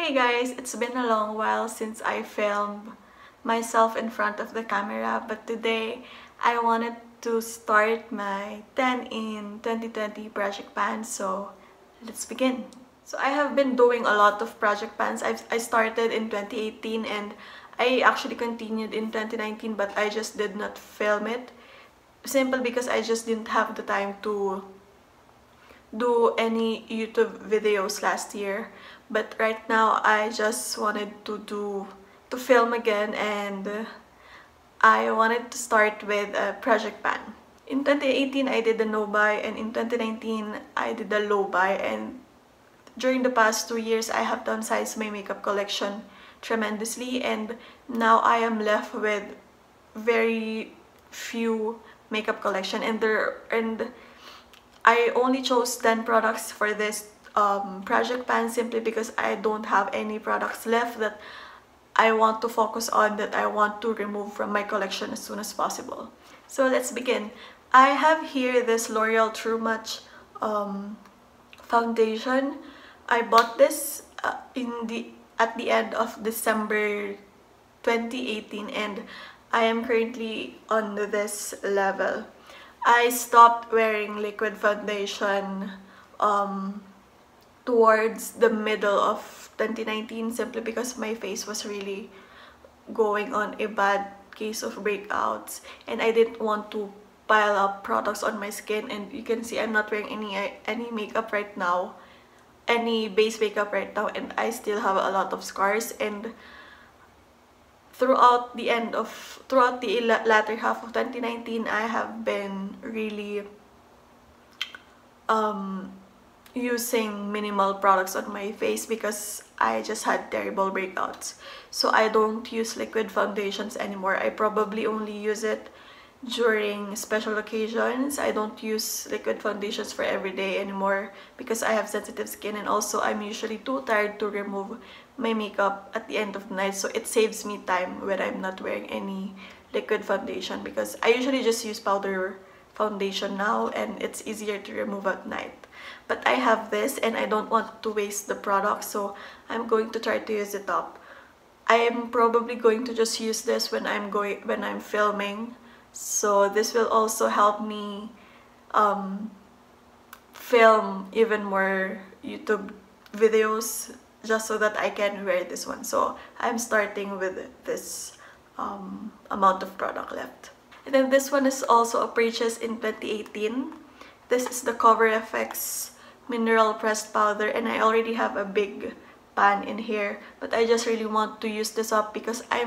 Hey guys, it's been a long while since I filmed myself in front of the camera, but today I wanted to start my 10 in 2020 project plan, so let's begin. So I have been doing a lot of project plans. I started in 2018 and I actually continued in 2019, but I just did not film it. Simple because I just didn't have the time to do any YouTube videos last year, but right now I just wanted to film again, and I wanted to start with a project pan. In 2018 I did the no buy, and in 2019 I did the low buy, and during the past 2 years I have downsized my makeup collection tremendously, and now I am left with very few makeup collection, and I only chose 10 products for this project pan simply because I don't have any products left that I want to focus on, that I want to remove from my collection as soon as possible. So let's begin. I have here this L'Oreal True Match foundation. I bought this at the end of December 2018, and I am currently on this level. I stopped wearing liquid foundation towards the middle of 2019 simply because my face was really going on a bad case of breakouts, and I didn't want to pile up products on my skin. And you can see I'm not wearing any makeup right now, any base makeup right now, and I still have a lot of scars. And throughout the latter half of 2019, I have been really using minimal products on my face because I just had terrible breakouts. So I don't use liquid foundations anymore. I probably only use it during special occasions. I don't use liquid foundations for every day anymore because I have sensitive skin, and also I'm usually too tired to remove my makeup at the end of the night, so it saves me time when I'm not wearing any liquid foundation, because I usually just use powder foundation now and it's easier to remove at night. But I have this and I don't want to waste the product, so I'm going to try to use it up. I am probably going to just use this when I'm filming, so this will also help me film even more YouTube videos, just so that I can wear this one. So I'm starting with this amount of product left. And then this one is also a purchase in 2018. This is the Cover FX Mineral Pressed Powder, and I already have a big pan in here, but I just really want to use this up because I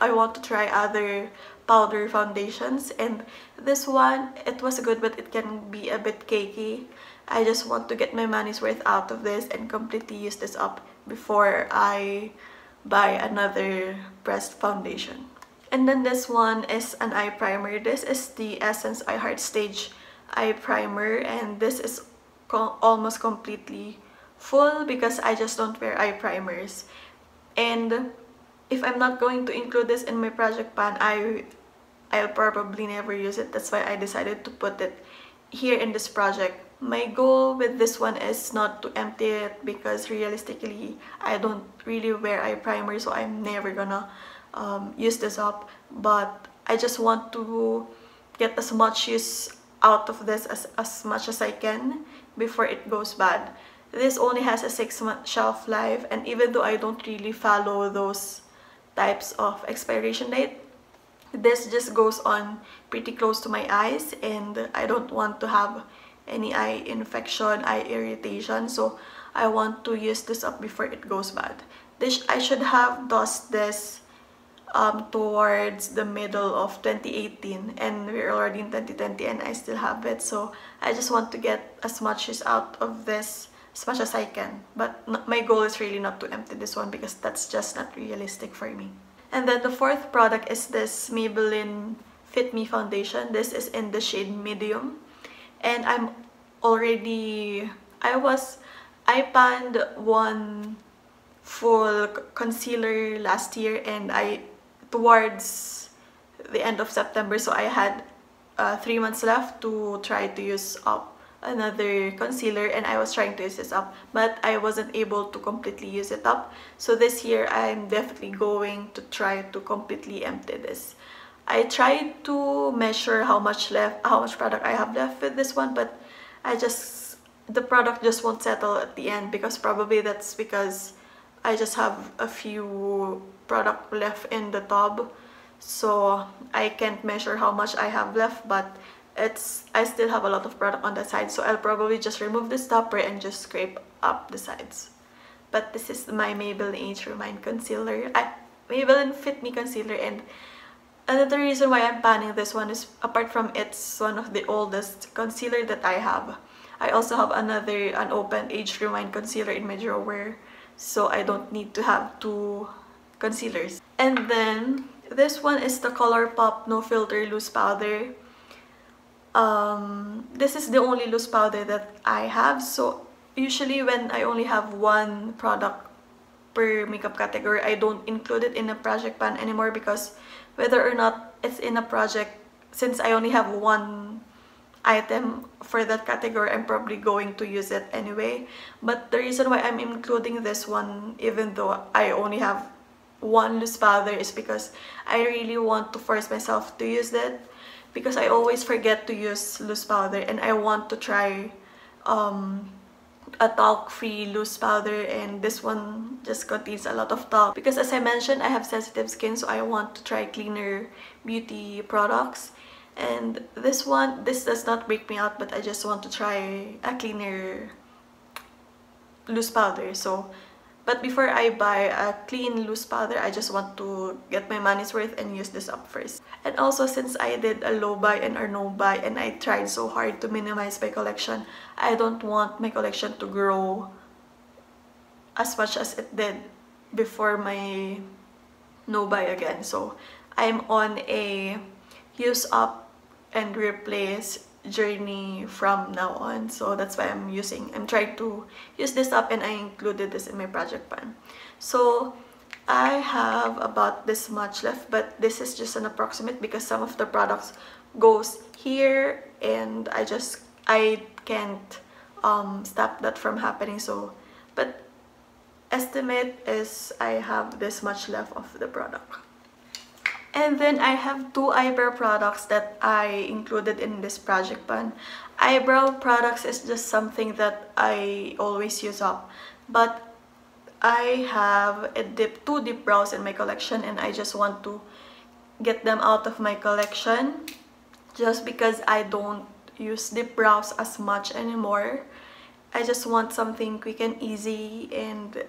want to try other powder foundations, and this one, it was good but it can be a bit cakey. I just want to get my money's worth out of this and completely use this up before I buy another pressed foundation. And then this one is an eye primer. This is the Essence I Heart Stage eye primer, and this is almost completely full because I just don't wear eye primers. And if I'm not going to include this in my project pan, I'll probably never use it. That's why I decided to put it here in this project. My goal with this one is not to empty it because realistically I don't really wear eye primer, so I'm never gonna use this up. But I just want to get as much use out of this as much as I can before it goes bad. This only has a 6-month shelf life, and even though I don't really follow those types of expiration date, this just goes on pretty close to my eyes, and I don't want to have any eye infection, eye irritation, so I want to use this up before it goes bad. I should have dosed this towards the middle of 2018, and we're already in 2020 and I still have it, so I just want to get as much use out of this as much as I can. But my goal is really not to empty this one because that's just not realistic for me. And then the fourth product is this Maybelline Fit Me foundation. This is in the shade medium, and I panned one full concealer last year, and towards the end of September, so I had 3 months left to try to use up another concealer, and I was trying to use this up, but I wasn't able to completely use it up. So this year I'm definitely going to try to completely empty this. I tried to measure how much product I have left with this one, but the product just won't settle at the end, because probably that's because I just have a few product left in the tub, so I can't measure how much I have left, but I still have a lot of product on the side, so I'll probably just remove the stopper and just scrape up the sides. But this is my Maybelline Age Remind Concealer, Maybelline Fit Me Concealer, and another reason why I'm panning this one is, apart from it's one of the oldest concealer that I have, I also have another unopened Age Remind concealer in my drawer, so I don't need to have two concealers. And then this one is the ColourPop No Filter Loose Powder. This is the only loose powder that I have, so usually when I only have one product per makeup category, I don't include it in a project pan anymore, because whether or not it's in a project, since I only have one item for that category, I'm probably going to use it anyway. But the reason why I'm including this one, even though I only have one loose powder, is because I really want to force myself to use that, because I always forget to use loose powder, and I want to try a talc-free loose powder, and this one just contains a lot of talc, because as I mentioned, I have sensitive skin, so I want to try cleaner beauty products. And this does not break me out, but I just want to try a cleaner loose powder. So, but before I buy a clean loose powder, I just want to get my money's worth and use this up first. And also, since I did a low buy and a no buy, and I tried so hard to minimize my collection, I don't want my collection to grow as much as it did before my no buy again. So I'm on a use up and replace journey from now on, so that's why I'm trying to use this up, and I included this in my project pan. So I have about this much left, but this is just an approximate, because some of the products goes here, and I can't stop that from happening. So, but estimate is I have this much left of the product. And then I have two eyebrow products that I included in this project pan. Eyebrow products is just something that I always use up, but I have two deep brows in my collection, and I just want to get them out of my collection, just because I don't use deep brows as much anymore. I just want something quick and easy, and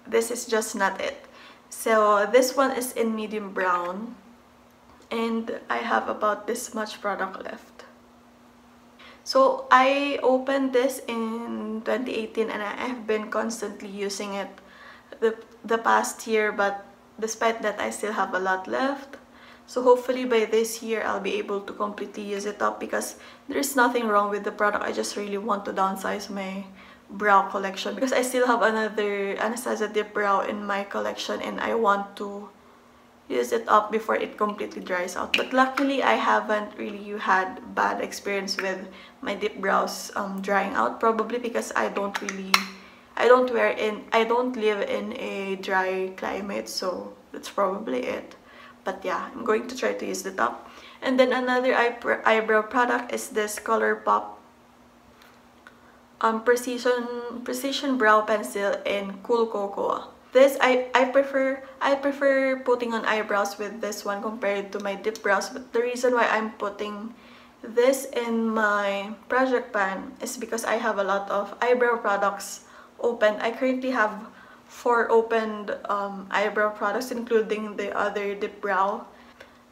this is just not it. So this one is in medium brown, and I have about this much product left. So I opened this in 2018, and I have been constantly using it the past year, but despite that, I still have a lot left. So hopefully by this year, I'll be able to completely use it up, because there's nothing wrong with the product. I just really want to downsize my brow collection, because I still have another Anastasia Dip Brow in my collection, and I want to use it up before it completely dries out. But luckily, I haven't really had bad experience with my dip brows drying out, probably because I don't live in a dry climate, so that's probably it. But yeah, I'm going to try to use it up. And then another eyebrow product is this ColourPop Precision Brow Pencil in Cool Cocoa. This I prefer putting on eyebrows with this one compared to my dip brows, but the reason why I'm putting this in my project pan is because I have a lot of eyebrow products open. I currently have 4 opened eyebrow products, including the other dip brow.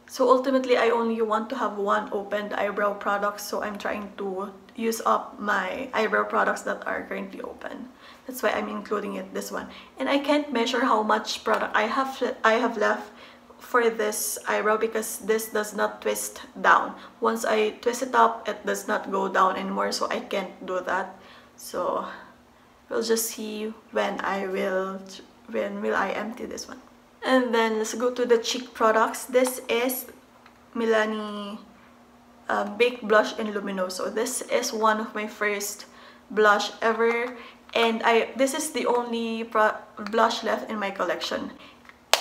So ultimately, I only want to have 1 opened eyebrow product, so I'm trying to use up my eyebrow products that are currently open. That's why I'm including this one. And I can't measure how much product I have left for this eyebrow, because this does not twist down. Once I twist it up, it does not go down anymore, so I can't do that. So we'll just see when will I empty this one. And then let's go to the cheek products. This is Milani Baked Blush in Luminoso. This is one of my first blush ever, and this is the only blush left in my collection.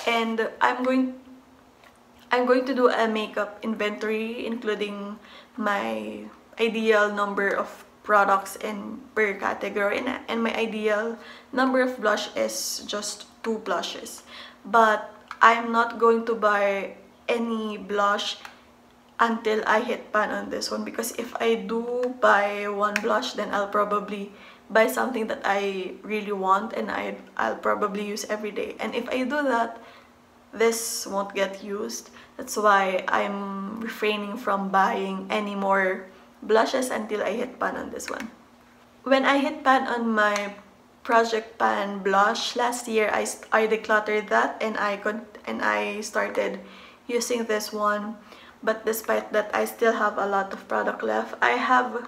And I'm going to do a makeup inventory, including my ideal number of products in per category, and my ideal number of blush is just 2 blushes. But I'm not going to buy any blush until I hit pan on this one, because if I do buy one blush, then I'll probably buy something that I really want and I'll probably use every day. And if I do that, this won't get used. That's why I'm refraining from buying any more blushes until I hit pan on this one. When I hit pan on my Project Pan blush last year, I decluttered that and I started using this one. But despite that, I still have a lot of product left. I have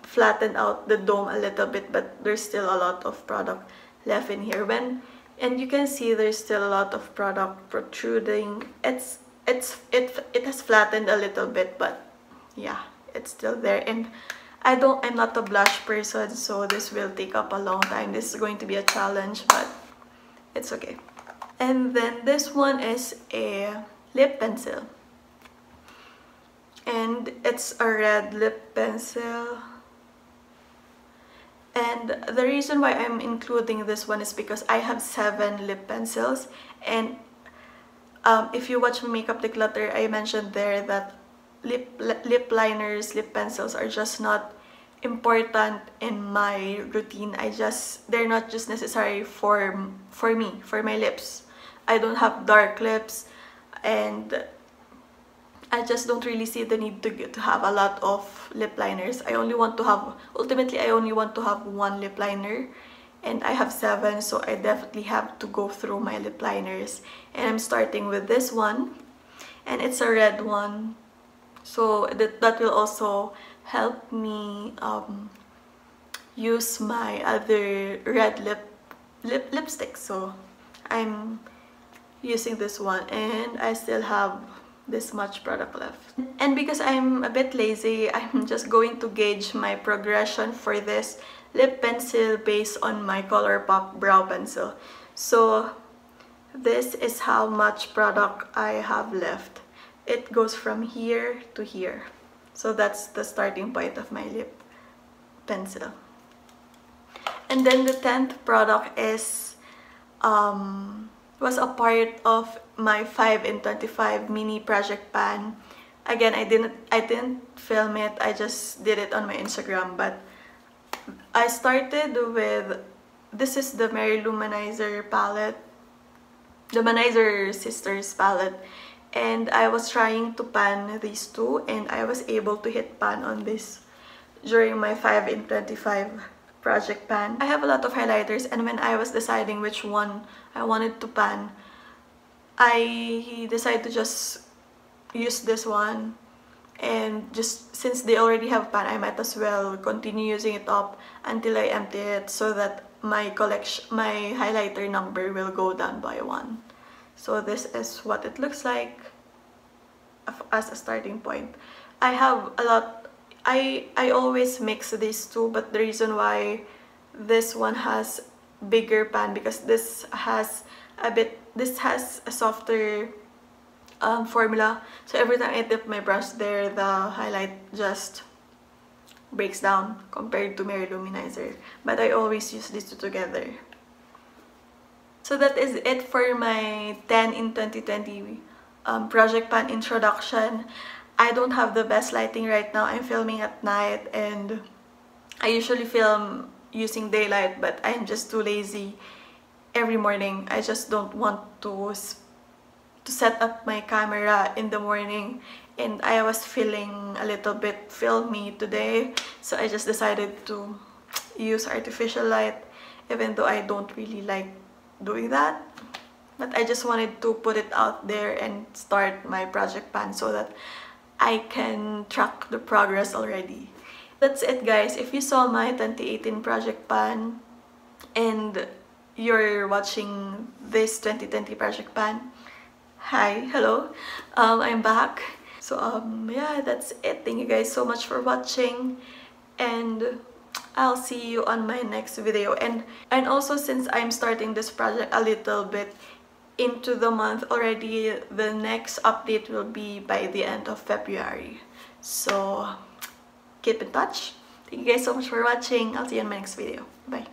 flattened out the dome a little bit, but there's still a lot of product left in here. And you can see there's still a lot of product protruding. It has flattened a little bit, but yeah, it's still there. And I'm not a blush person, so this will take up a long time. This is going to be a challenge, but it's okay. And then this one is a lip pencil, and it's a red lip pencil. And the reason why I'm including this one is because I have 7 lip pencils, and if you watch my makeup declutter, I mentioned there that lip liners, lip pencils are just not important in my routine. They're not just necessary for me, for my lips. I don't have dark lips, and I just don't really see the need to have a lot of lip liners. Ultimately, I only want to have 1 lip liner, and I have 7, so I definitely have to go through my lip liners. And I'm starting with this one, and it's a red one, so that will also help me use my other red lipstick. So I'm using this one, and I still have this much product left. And because I'm a bit lazy, I'm just going to gauge my progression for this lip pencil based on my ColourPop brow pencil. So this is how much product I have left. It goes from here to here. So that's the starting point of my lip pencil. And then the 10th product was a part of my 5 in 25 mini project pan. Again, I didn't film it, I just did it on my Instagram. But I started with, this is the Mary Luminizer palette, the Luminizer Sisters palette, and I was trying to pan these two, and I was able to hit pan on this during my 5 in 25 project pan. I have a lot of highlighters, and when I was deciding which one I wanted to pan, I decided to just use this one, and just since they already have pan, I might as well continue using it up until I empty it, so that my highlighter number will go down by 1. So this is what it looks like as a starting point. I have a lot. I always mix these two, but the reason why this one has bigger pan, because this has a softer formula, so every time I dip my brush there, the highlight just breaks down compared to Mary Luminizer. But I always use these two together. So that is it for my 10 in 2020 project pan introduction. I don't have the best lighting right now. I'm filming at night, and I usually film using daylight, but I'm just too lazy every morning. I just don't want to set up my camera in the morning, and I was feeling a little bit filmy today, so I just decided to use artificial light, even though I don't really like doing that. But I just wanted to put it out there and start my project pan so that I can track the progress already. That's it, guys. If you saw my 2018 project pan and you're watching this 2020 project pan, hi, hello, I'm back. So yeah, that's it. Thank you guys so much for watching, and I'll see you on my next video. And also, since I'm starting this project a little bit into the month already, the next update will be by the end of February. So keep in touch. Thank you guys so much for watching. I'll see you in my next video. Bye.